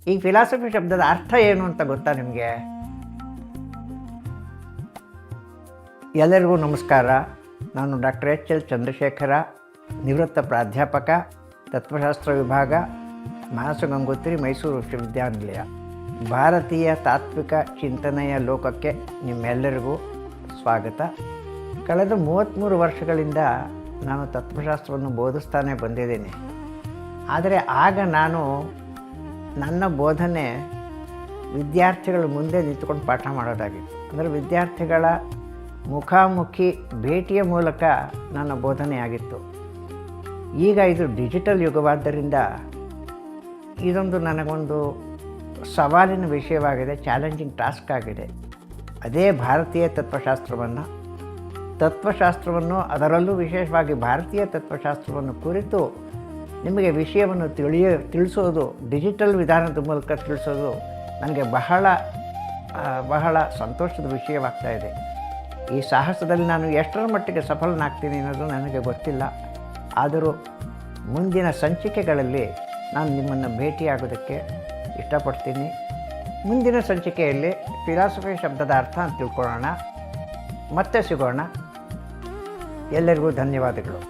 ಈ ಫಿಲಾಸಫಿ ಶಬ್ದದ ಅರ್ಥ ಏನು ಅಂತ ಗೊತ್ತಾ ನಿಮಗೆ? ಎಲ್ಲರಿಗೂ ನಮಸ್ಕಾರ. ನಾನು ಡಾಕ್ಟರ್ ಎಚ್.ಎಲ್. ಚಂದ್ರಶೇಖರ, ನಿವೃತ್ತ ಪ್ರಾಧ್ಯಾಪಕ, ತತ್ವಶಾಸ್ತ್ರ ವಿಭಾಗ, ಮಾನಸ ಗಂಗೋತ್ರಿ, ಮೈಸೂರು ವಿಶ್ವವಿದ್ಯಾನಿಲಯ. ಭಾರತೀಯ ತಾತ್ವಿಕ ಚಿಂತನೆಯ ಲೋಕಕ್ಕೆ ನಿಮ್ಮೆಲ್ಲರಿಗೂ ಸ್ವಾಗತ. ಕಳೆದ 33 ವರ್ಷಗಳಿಂದ ನಾನು ತತ್ವಶಾಸ್ತ್ರವನ್ನು ಬೋಧಿಸ್ತಾನೆ ಬಂದಿದ್ದೇನೆ. ಆದರೆ ಆಗ ನಾನು ನನ್ನ ಬೋಧನೆ ವಿದ್ಯಾರ್ಥಿಗಳ ಮುಂದೆ ನಿಂತ್ಕೊಂಡು ಪಾಠ ಮಾಡೋದಾಗಿತ್ತು. ಅಂದರೆ ವಿದ್ಯಾರ್ಥಿಗಳ ಮುಖಾಮುಖಿ ಭೇಟಿಯ ಮೂಲಕ ನನ್ನ ಬೋಧನೆ ಆಗಿತ್ತು. ಈಗ ಇದು ಡಿಜಿಟಲ್ ಯುಗವಾದ್ದರಿಂದ ಇದೊಂದು ನನಗೊಂದು ಸವಾಲಿನ ವಿಷಯವಾಗಿದೆ, ಚಾಲೆಂಜಿಂಗ್ ಟಾಸ್ಕ್ ಆಗಿದೆ. ಅದೇ ಭಾರತೀಯ ತತ್ವಶಾಸ್ತ್ರವನ್ನು ಅದರಲ್ಲೂ ವಿಶೇಷವಾಗಿ ಭಾರತೀಯ ತತ್ವಶಾಸ್ತ್ರವನ್ನು ಕುರಿತು ನಿಮಗೆ ವಿಷಯವನ್ನು ತಿಳಿಸೋದು, ಡಿಜಿಟಲ್ ವಿಧಾನದ ಮೂಲಕ ತಿಳಿಸೋದು ನನಗೆ ಬಹಳ ಸಂತೋಷದ ವಿಷಯವಾಗ್ತಾಯಿದೆ. ಈ ಸಾಹಸದಲ್ಲಿ ನಾನು ಎಷ್ಟರ ಮಟ್ಟಿಗೆ ಸಫಲನಾಗ್ತೀನಿ ಅನ್ನೋದು ನನಗೆ ಗೊತ್ತಿಲ್ಲ. ಆದರೂ ಮುಂದಿನ ಸಂಚಿಕೆಗಳಲ್ಲಿ ನಾನು ನಿಮ್ಮನ್ನು ಭೇಟಿಯಾಗೋದಕ್ಕೆ ಇಷ್ಟಪಡ್ತೀನಿ. ಮುಂದಿನ ಸಂಚಿಕೆಯಲ್ಲಿ ಫಿಲಾಸಫಿ ಶಬ್ದದ ಅರ್ಥ ಅಂತ ತಿಳ್ಕೊಳ್ಳೋಣ. ಮತ್ತೆ ಸಿಗೋಣ. ಎಲ್ಲರಿಗೂ ಧನ್ಯವಾದಗಳು.